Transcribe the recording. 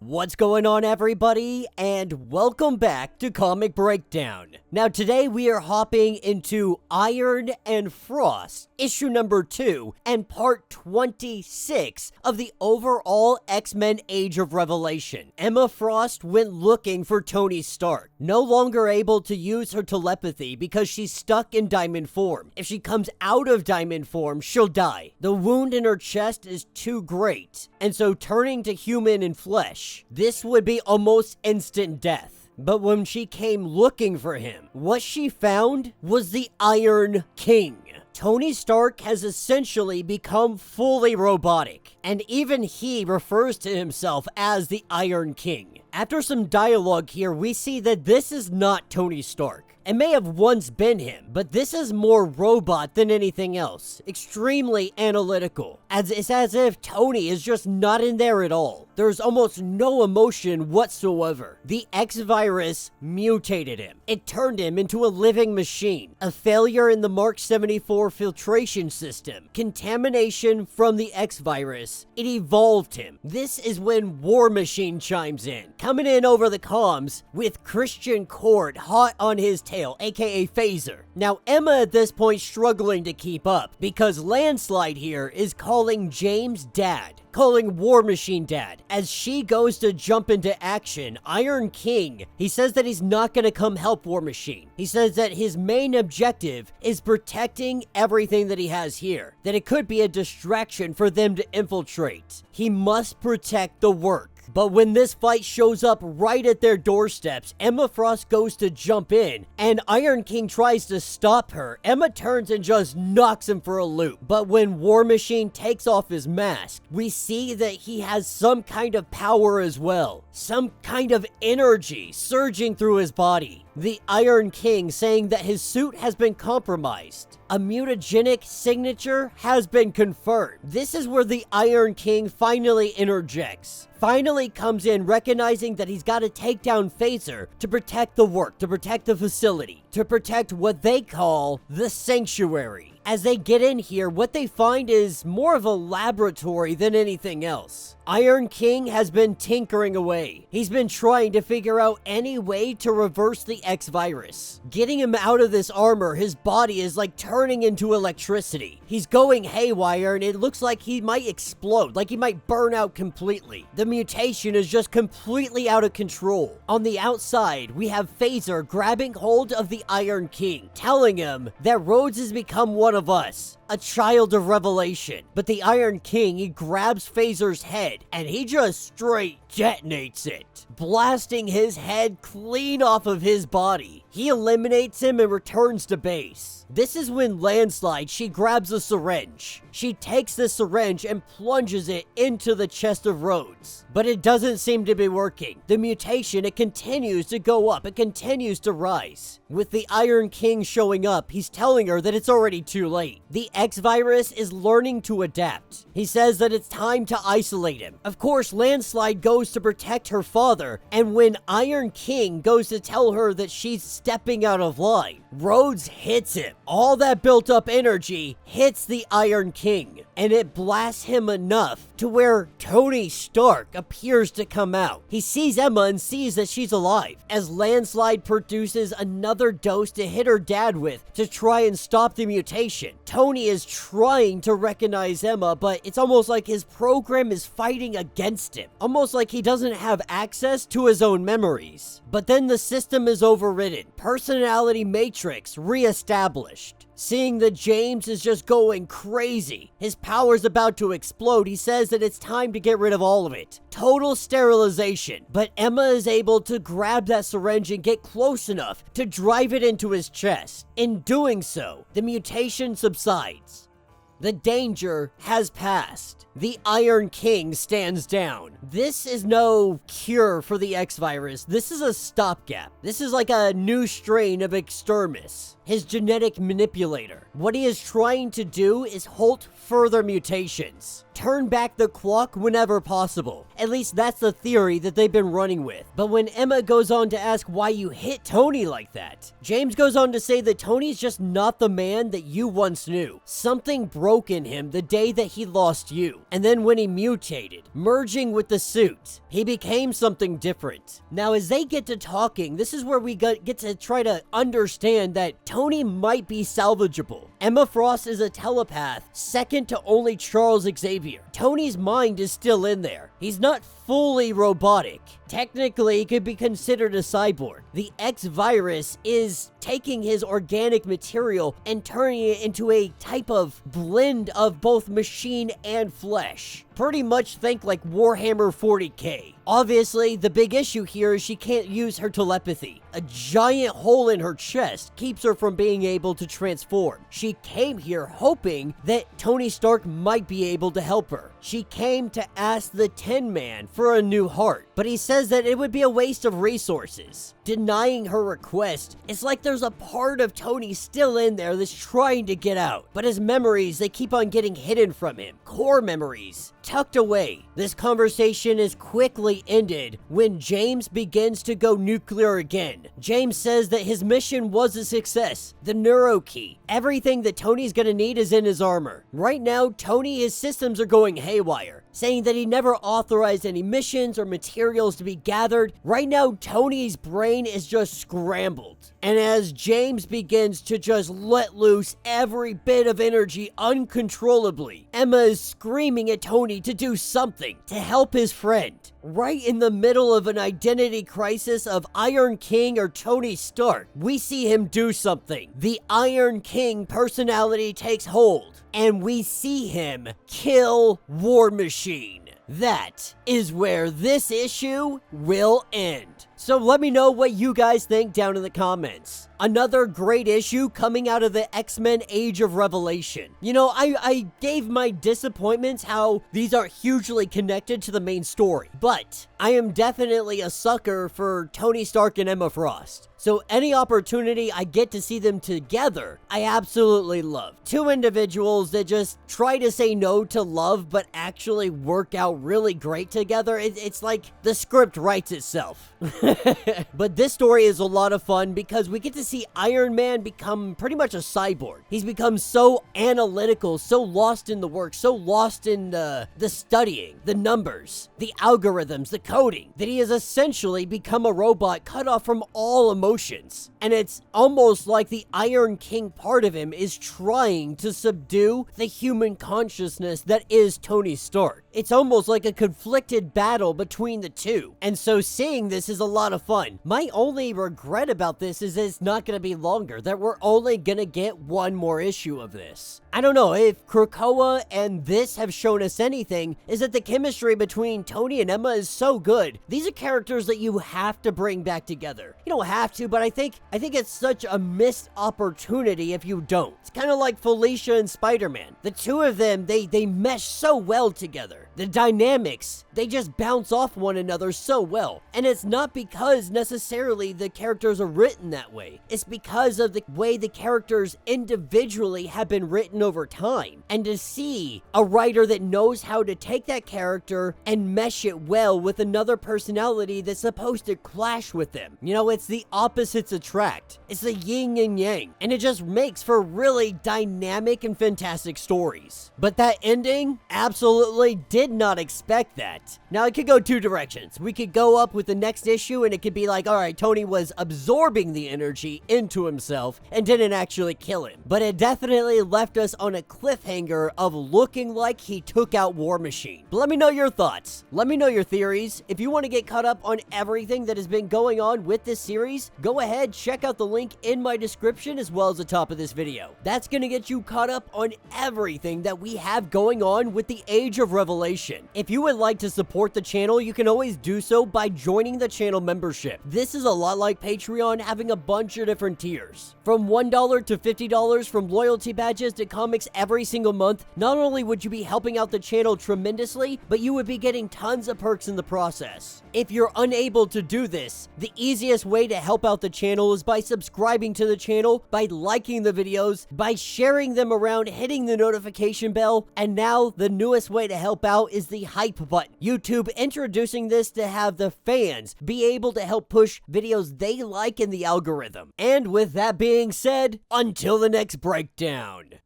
What's going on, everybody, and welcome back to Comic Breakdown. Now today we are hopping into Iron and Frost, issue number 2 and part 26 of the overall X-Men Age of Revelation. Emma Frost went looking for Tony Stark, no longer able to use her telepathy because she's stuck in diamond form. If she comes out of diamond form, she'll die. The wound in her chest is too great, and so turning to human and flesh, this would be almost instant death. But when she came looking for him, what she found was the Iron King. Tony Stark has essentially become fully robotic, and even he refers to himself as the Iron King. After some dialogue here, we see that this is not Tony Stark. It may have once been him, but this is more robot than anything else. Extremely analytical. It's as if Tony is just not in there at all. There's almost no emotion whatsoever. The X-Virus mutated him. It turned him into a living machine. A failure in the Mark 74 filtration system. Contamination from the X-Virus. It evolved him. This is when War Machine chimes in, coming in over the comms with Christian Cord hot on his tail, aka Phaser. Now Emma at this point struggling to keep up because Landslide here is calling James dad, calling War Machine dad. As she goes to jump into action, Iron King, he says that he's not gonna come help War Machine. He says that his main objective is protecting everything that he has here, that it could be a distraction for them to infiltrate. He must protect the work. But when this fight shows up right at their doorsteps, Emma Frost goes to jump in, and Iron King tries to stop her. Emma turns and just knocks him for a loop. But when War Machine takes off his mask, we see that he has some kind of power as well. Some kind of energy surging through his body. The Iron King saying that his suit has been compromised. A mutagenic signature has been confirmed. This is where the Iron King finally interjects. Finally comes in recognizing that he's got to take down Phaser to protect the work, to protect the facility, to protect what they call the sanctuary. As they get in here, what they find is more of a laboratory than anything else. Iron King has been tinkering away. He's been trying to figure out any way to reverse the X-Virus. Getting him out of this armor, his body is like turning into electricity. He's going haywire and it looks like he might explode, like he might burn out completely. The mutation is just completely out of control. On the outside, we have Phaser grabbing hold of the Iron King, telling him that Rhodes has become one of us, a child of revelation. But the Iron King, he grabs Phaser's head and he just straight detonates it, blasting his head clean off of his body. He eliminates him and returns to base. This is when Landslide, she grabs a syringe. She takes the syringe and plunges it into the chest of Rhodes. But it doesn't seem to be working. The mutation, it continues to go up. It continues to rise. With the Iron King showing up, he's telling her that it's already too late. The X-Virus is learning to adapt. He says that it's time to isolate him. Of course, Landslide goes to protect her father, and when Iron King goes to tell her that she's stepping out of line, Rhodes hits him. All that built up energy hits the Iron King, and it blasts him enough to where Tony Stark appears to come out. He sees Emma and sees that she's alive, as Landslide produces another dose to hit her dad with to try and stop the mutation. Tony is trying to recognize Emma, but it's almost like his program is fighting against him. Almost like he doesn't have access to his own memories. But then the system is overridden. Personality matrix reestablished. Seeing that James is just going crazy, his power's about to explode, he says that it's time to get rid of all of it. Total sterilization. But Emma is able to grab that syringe and get close enough to drive it into his chest. In doing so, the mutation subsides. The danger has passed. The Iron King stands down. This is no cure for the X-Virus. This is a stopgap. This is like a new strain of extremis, his genetic manipulator. What he is trying to do is halt further mutations. turn back the clock whenever possible. At least that's the theory that they've been running with. But when Emma goes on to ask why you hit Tony like that, James goes on to say that Tony's just not the man that you once knew. Something broke in him the day that he lost you. And then when he mutated, merging with the suit, he became something different. Now, as they get to talking, this is where we get to try to understand that Tony might be salvageable. Emma Frost is a telepath, second to only Charles Xavier. Tony's mind is still in there. He's not fully robotic. Technically, he could be considered a cyborg. The X virus is taking his organic material and turning it into a type of blend of both machine and flesh. Pretty much think like Warhammer 40k. Obviously, the big issue here is she can't use her telepathy. A giant hole in her chest keeps her from being able to transform. She came here hoping that Tony Stark might be able to help her. She came to ask the Tin Man for a new heart, but he says that it would be a waste of resources. Denying her request, it's like there's a part of Tony still in there that's trying to get out, but his memories, they keep on getting hidden from him. Core memories, tucked away. This conversation is quickly ended when James begins to go nuclear again. James says that his mission was a success. The neuro key. Everything that Tony's gonna need is in his armor. Right now, Tony, his systems are going haywire, saying that he never authorized any missions or materials to be gathered. Right now, Tony's brain is just scrambled. And as James begins to just let loose every bit of energy uncontrollably, Emma is screaming at Tony to do something, to help his friend. Right in the middle of an identity crisis of Iron King or Tony Stark, we see him do something. The Iron King personality takes hold, and we see him kill War Machine. That is where this issue will end. So let me know what you guys think down in the comments. Another great issue coming out of the X-Men Age of Revelation. You know, I gave my disappointments how these are hugely connected to the main story, but I am definitely a sucker for Tony Stark and Emma Frost. So any opportunity I get to see them together, I absolutely love. Two individuals that just try to say no to love, but actually work out really great together. It's like the script writes itself. But this story is a lot of fun because we get to see Iron Man become pretty much a cyborg. He's become so analytical, so lost in the work, so lost in the studying, the numbers, the algorithms, the coding, that he has essentially become a robot cut off from all emotions. And it's almost like the Iron King part of him is trying to subdue the human consciousness that is Tony Stark. It's almost like a conflicted battle between the two. And so seeing this is a lot of fun. My only regret about this is that it's not going to be longer, that we're only going to get one more issue of this. I don't know, if Krakoa and this have shown us anything, is that the chemistry between Tony and Emma is so good. These are characters that you have to bring back together. You don't have to, but I think it's such a missed opportunity if you don't. It's kind of like Felicia and Spider-Man. The two of them, they mesh so well together. The dynamics, they just bounce off one another so well. And it's not because necessarily the characters are written that way. It's because of the way the characters individually have been written over time. And to see a writer that knows how to take that character and mesh it well with another personality that's supposed to clash with them. You know, it's the opposites attract. It's the yin and yang. And it just makes for really dynamic and fantastic stories. But that ending, absolutely did not expect that. Now, it could go two directions. We could go up with the next issue and it could be like, all right, Tony was absorbing the energy into himself and didn't actually kill him. But it definitely left us on a cliffhanger of looking like he took out War Machine. But let me know your thoughts. Let me know your theories. If you want to get caught up on everything that has been going on with this series, go ahead, check out the link in my description as well as the top of this video. That's going to get you caught up on everything that we have going on with the Age of Revelation. information. If you would like to support the channel, you can always do so by joining the channel membership. This is a lot like Patreon, having a bunch of different tiers. From $1 to $50, from loyalty badges to comics every single month, not only would you be helping out the channel tremendously, but you would be getting tons of perks in the process. If you're unable to do this, the easiest way to help out the channel is by subscribing to the channel, by liking the videos, by sharing them around, hitting the notification bell, and now the newest way to help out is the hype button. YouTube introducing this to have the fans be able to help push videos they like in the algorithm. And with that being said, until the next breakdown.